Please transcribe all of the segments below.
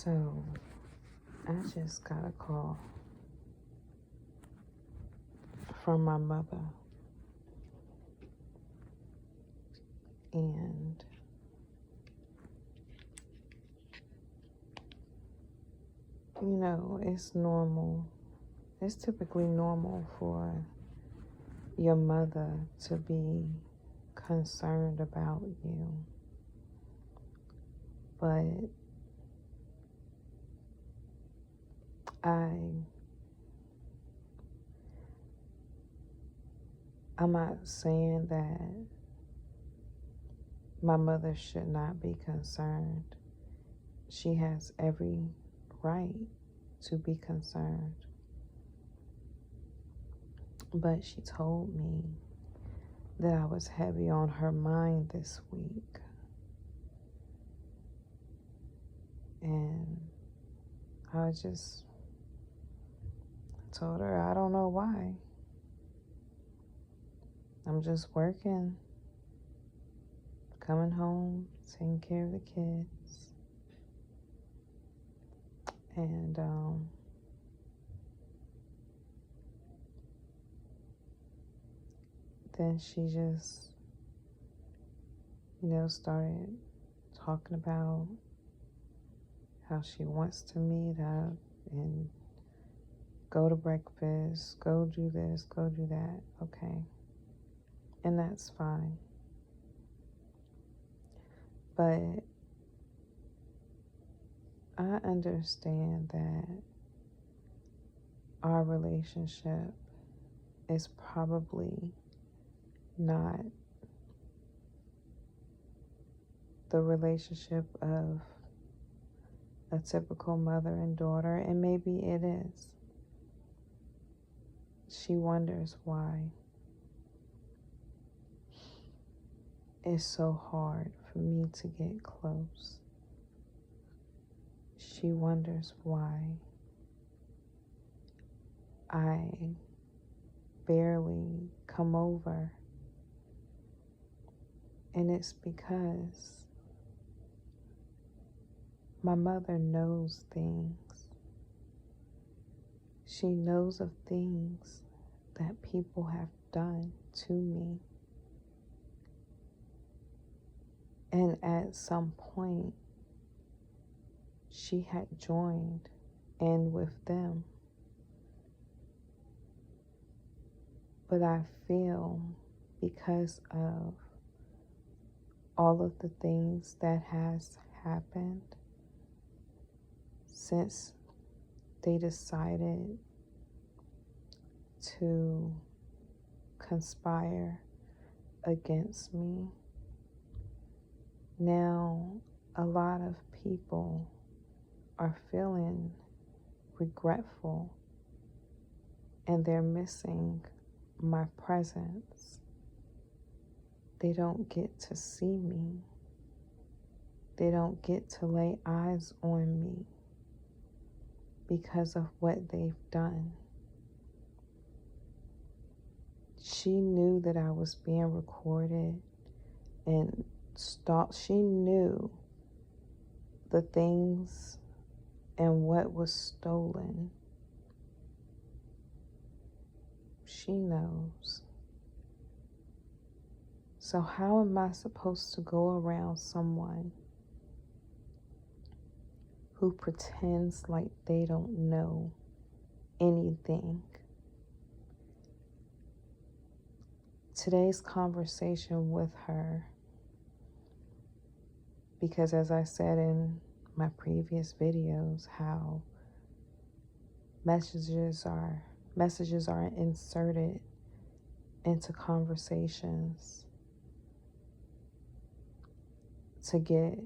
So, I just got a call from my mother, and it's normal. It's typically normal for your mother to be concerned about you, but I'm not saying that my mother should not be concerned. She has every right to be concerned. But she told me that I was heavy on her mind this week. And I just told her I don't know why. I'm just working, coming home, taking care of the kids. And then she just, started talking about how she wants to meet up and go to breakfast, go do this, go do that. Okay. And that's fine. But I understand that our relationship is probably not the relationship of a typical mother and daughter, and maybe it is. She wonders why it's so hard for me to get close. She wonders why I barely come over. And it's because my mother knows things. She knows of things that people have done to me. And at some point, she had joined in with them. But I feel because of all of the things that has happened since they decided to conspire against me, now a lot of people are feeling regretful and they're missing my presence. They don't get to see me. They don't get to lay eyes on me because of what they've done. She knew that I was being recorded and she knew the things and what was stolen. She knows. So how am I supposed to go around someone who pretends like they don't know anything? Today's conversation with her, because as I said in my previous videos, how messages are inserted into conversations to get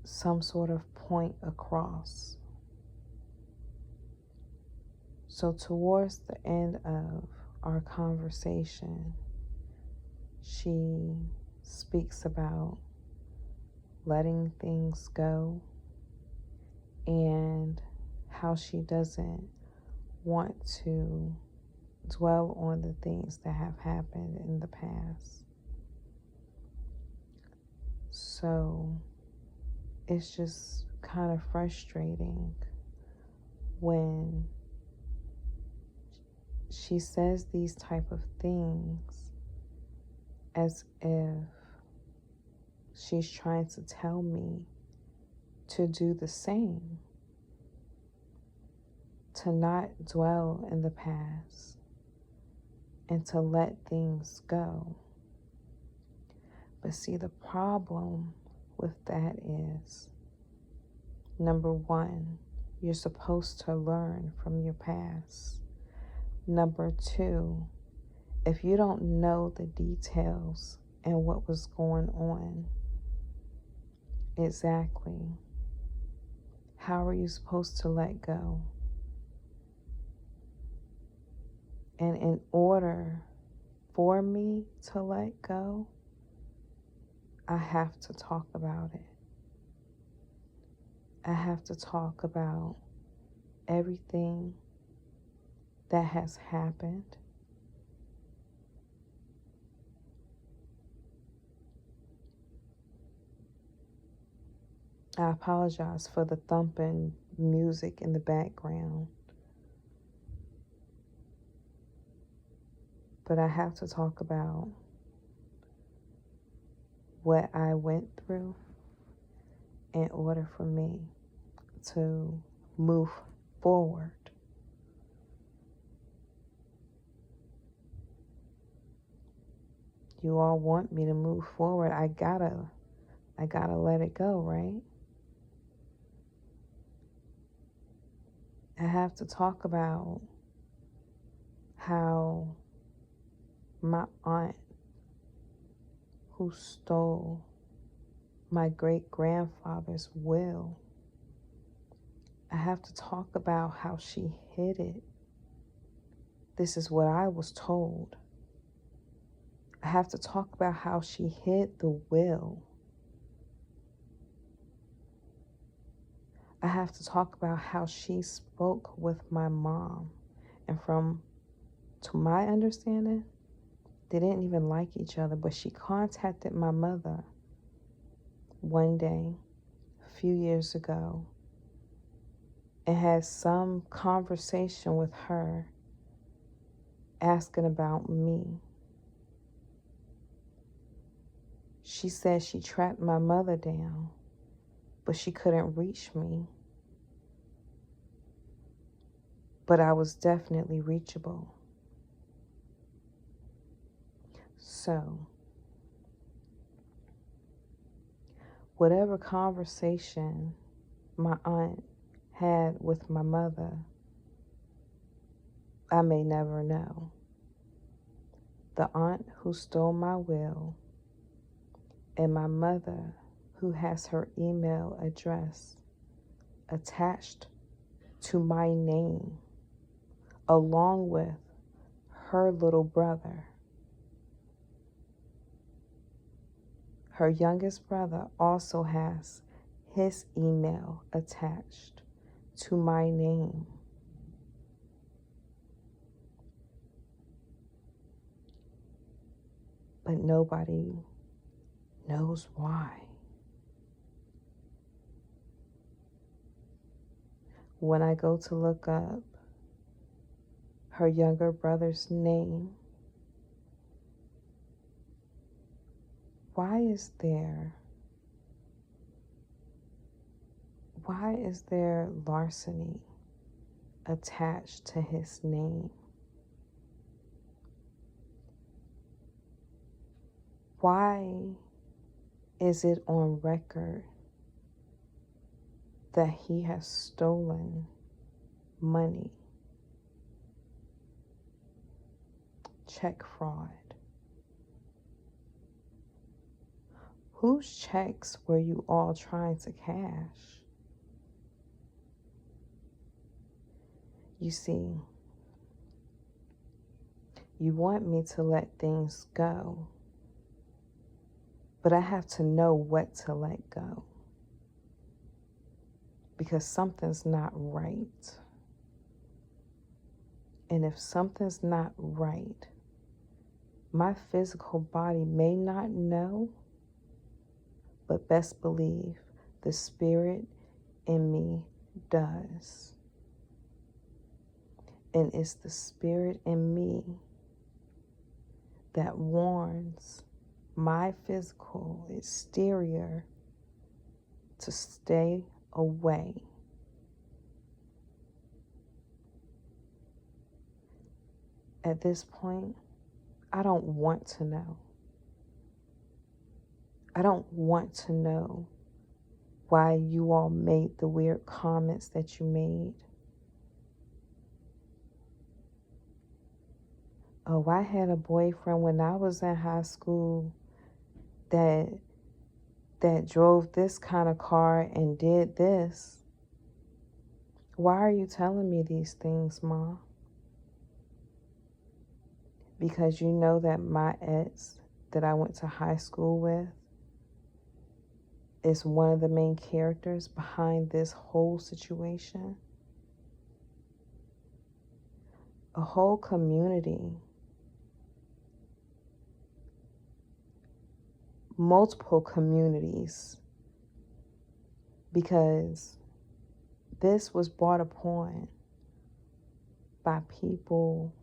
some sort of point across. So towards the end of our conversation, she speaks about letting things go and how she doesn't want to dwell on the things that have happened in the past. So it's just kind of frustrating when she says these type of things as if she's trying to tell me to do the same, to not dwell in the past and to let things go. But see, the problem with that is, number one, you're supposed to learn from your past. Number two, if you don't know the details and what was going on exactly, how are you supposed to let go? And in order for me to let go, I have to talk about it. I have to talk about everything that has happened. I apologize for the thumping music in the background, but I have to talk about what I went through in order for me to move forward. You all want me to move forward. I gotta let it go, right? I have to talk about how my aunt, who stole my great-grandfather's will, I have to talk about how she hid it. This is what I was told. I have to talk about how she hid the will. I have to talk about how she spoke with my mom. And to my understanding, they didn't even like each other, but she contacted my mother one day, a few years ago, and had some conversation with her asking about me. She said she tracked my mother down, but she couldn't reach me. But I was definitely reachable. So, whatever conversation my aunt had with my mother, I may never know. The aunt who stole my will and my mother who has her email address attached to my name, along with her little brother. Her youngest brother also has his email attached to my name. But nobody knows why. When I go to look up her younger brother's name, why is there larceny attached to his name? Why is it on record that he has stolen money? Check fraud. Whose checks were you all trying to cash? You see, you want me to let things go, but I have to know what to let go, because something's not right. And if something's not right, my physical body may not know, but best believe the spirit in me does. And it's the spirit in me that warns my physical exterior to stay away. At this point, I don't want to know. I don't want to know why you all made the weird comments that you made. Oh, I had a boyfriend when I was in high school that drove this kind of car and did this. Why are you telling me these things, Mom? Because you know that my ex that I went to high school with is one of the main characters behind this whole situation. A whole community, multiple communities, because this was brought upon by people,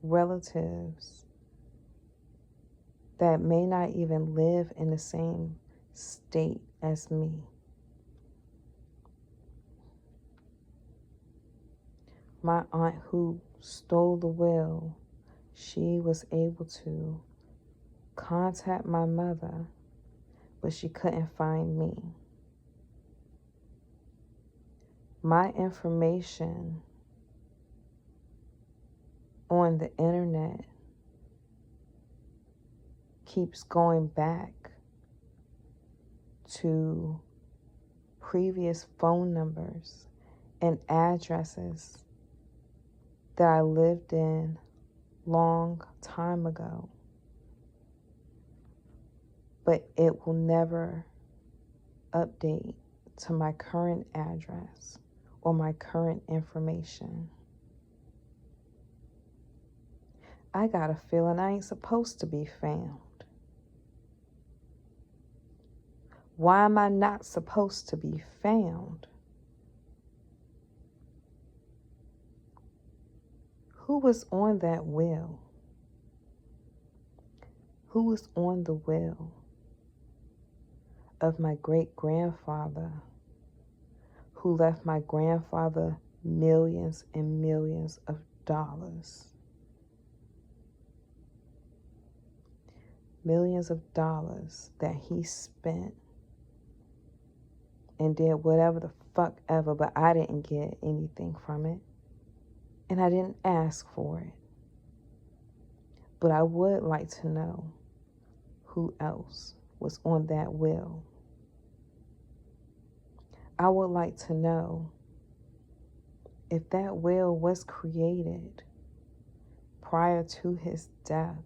relatives that may not even live in the same state as me. My aunt who stole the will, she was able to contact my mother, but she couldn't find me. My information on the internet keeps going back to previous phone numbers and addresses that I lived in long time ago. But it will never update to my current address or my current information. I got a feeling I ain't supposed to be found. Why am I not supposed to be found? Who was on that will? Who was on the will of my great-grandfather who left my grandfather millions and millions of dollars? Millions of dollars that he spent and did whatever the fuck ever, but I didn't get anything from it. And I didn't ask for it. But I would like to know who else was on that will. I would like to know if that will was created prior to his death.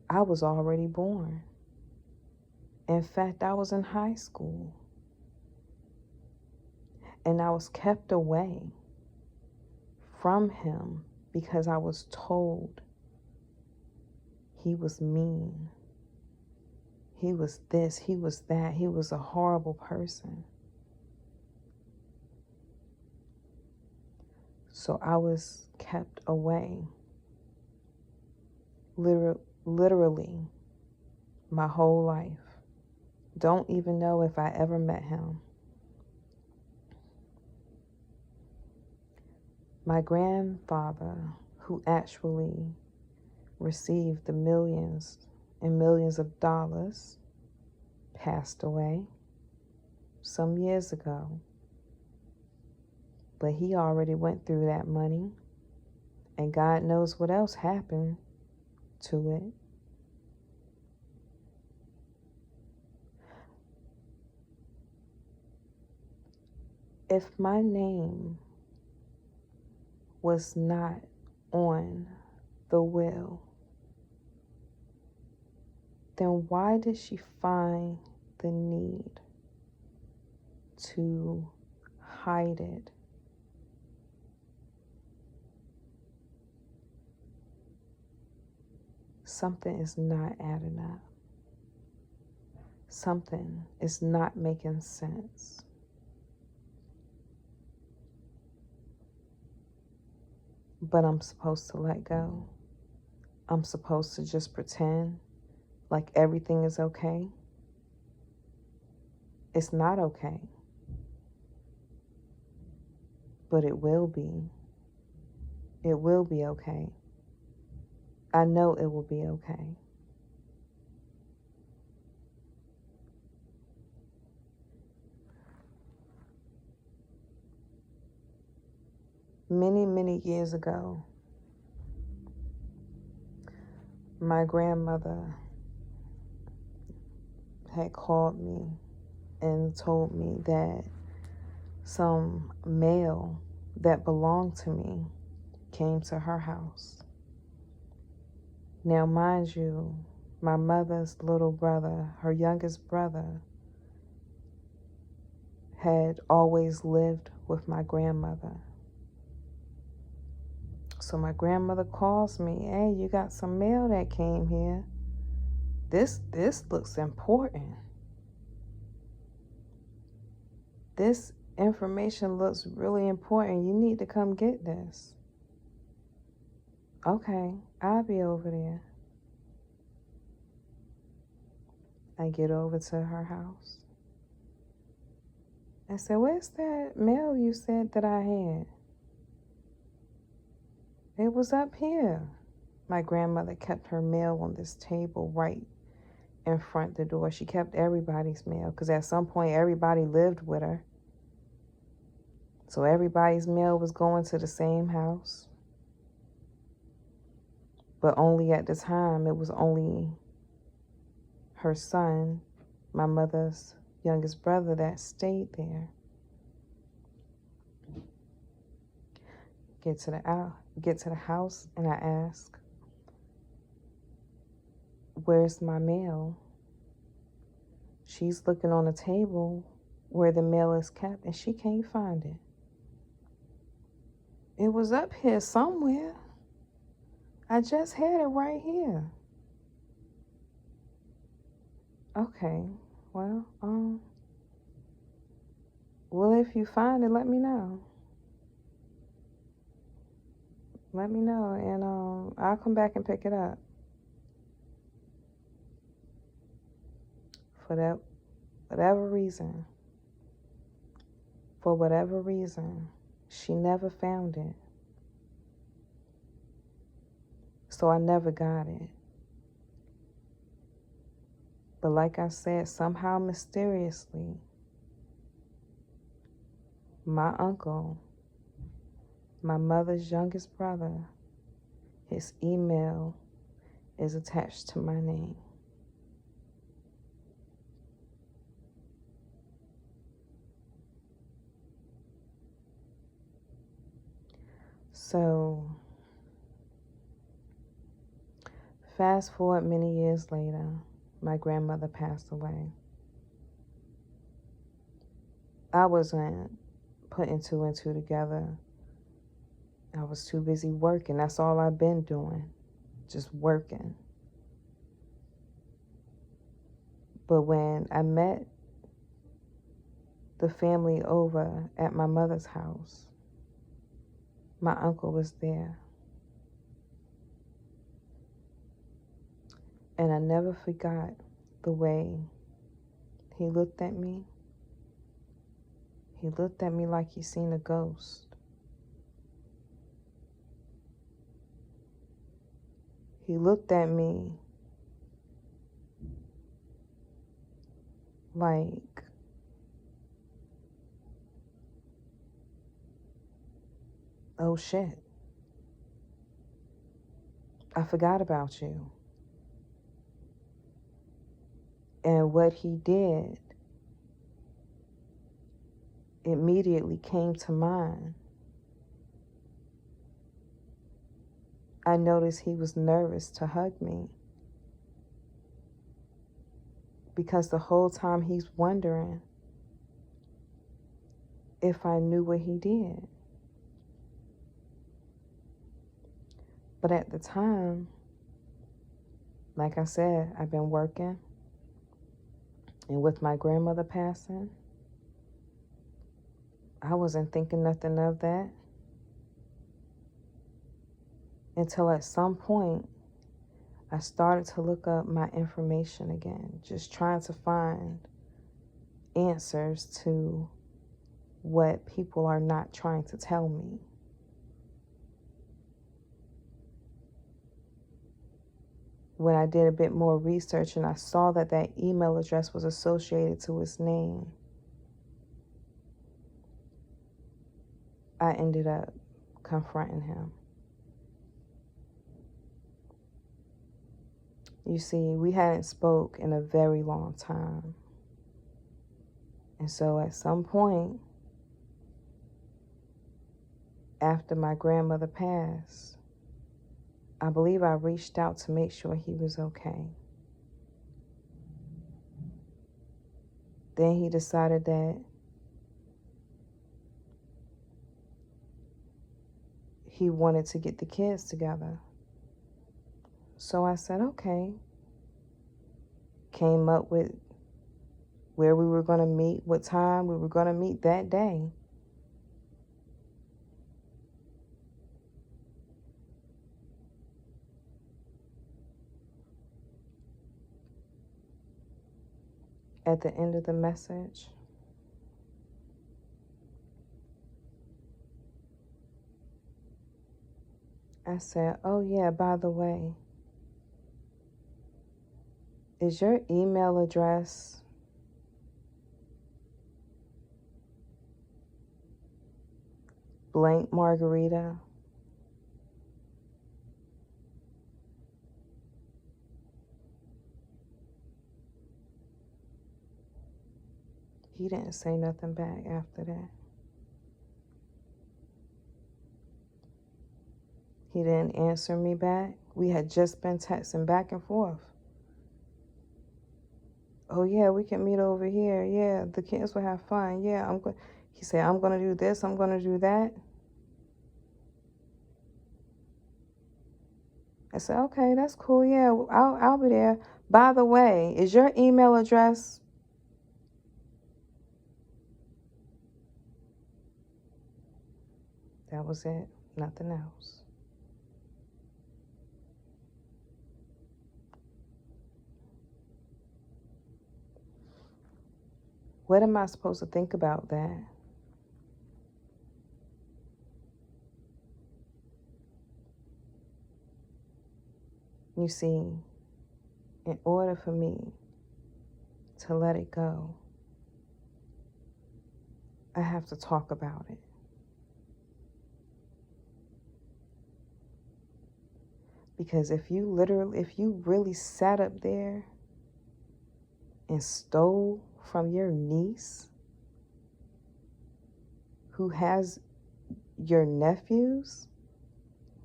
I was already born. In fact, I was in high school. And I was kept away from him because I was told he was mean. He was this, he was that, he was a horrible person. So I was kept away, literally, my whole life. Don't even know if I ever met him. My grandfather, who actually received the millions and millions of dollars, passed away some years ago. But he already went through that money, and God knows what else happened to it. If my name was not on the will, then why did she find the need to hide it? Something is not adding up. something is not making sense. But I'm supposed to let go. I'm supposed to just pretend like everything is okay. It's not okay. But it will be. It will be okay. I know it will be okay. Many, many years ago, my grandmother had called me and told me that some mail that belonged to me came to her house. Now, mind you, my mother's little brother, her youngest brother, had always lived with my grandmother. So my grandmother calls me, "Hey, you got some mail that came here. This looks important. This information looks really important. You need to come get this." Okay, I'll be over there. I get over to her house. I said, "Where's that mail you said that I had?" "It was up here." My grandmother kept her mail on this table right in front of the door. She kept everybody's mail because at some point everybody lived with her. So everybody's mail was going to the same house. But only at the time, it was only her son, my mother's youngest brother, that stayed there. Get to the house, and I ask, "Where's my mail?" She's looking on the table where the mail is kept, and she can't find it. "It was up here somewhere. I just had it right here." Okay, well, if you find it, let me know. Let me know, and I'll come back and pick it up. For that, whatever reason, for whatever reason, she never found it. So I never got it. But like I said, somehow mysteriously, my uncle, my mother's youngest brother, his email is attached to my name. So, fast forward many years later, my grandmother passed away. I wasn't putting two and two together. I was too busy working. That's all I've been doing, just working. But when I met the family over at my mother's house, my uncle was there. And I never forgot the way he looked at me. He looked at me like he seen a ghost. He looked at me like, "Oh shit, I forgot about you." And what he did immediately came to mind. I noticed he was nervous to hug me because the whole time he's wondering if I knew what he did. But at the time, like I said, I've been working. And with my grandmother passing, I wasn't thinking nothing of that until at some point I started to look up my information again, just trying to find answers to what people are not trying to tell me. When I did a bit more research and I saw that that email address was associated to his name, I ended up confronting him. You see, we hadn't spoke in a very long time. And so at some point, after my grandmother passed, I believe I reached out to make sure he was okay. Then he decided that he wanted to get the kids together. So I said, okay. Came up with where we were going to meet, what time we were going to meet that day. At the end of the message, I said, oh yeah, by the way, is your email address blank margarita? He didn't say nothing back after that. He didn't answer me back. We had just been texting back and forth. Oh yeah, we can meet over here. Yeah, the kids will have fun. Yeah, he said, I'm going to do this, I'm going to do that. I said, okay, that's cool. Yeah, I'll be there. By the way, is your email address? That was it. Nothing else. What am I supposed to think about that? You see, in order for me to let it go, I have to talk about it. Because if you really sat up there and stole from your niece who has your nephews,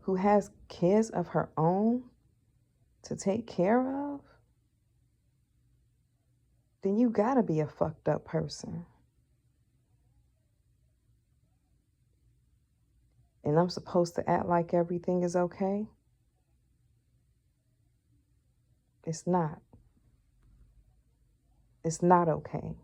who has kids of her own to take care of, then you gotta be a fucked up person. And I'm supposed to act like everything is okay? It's not. It's not okay.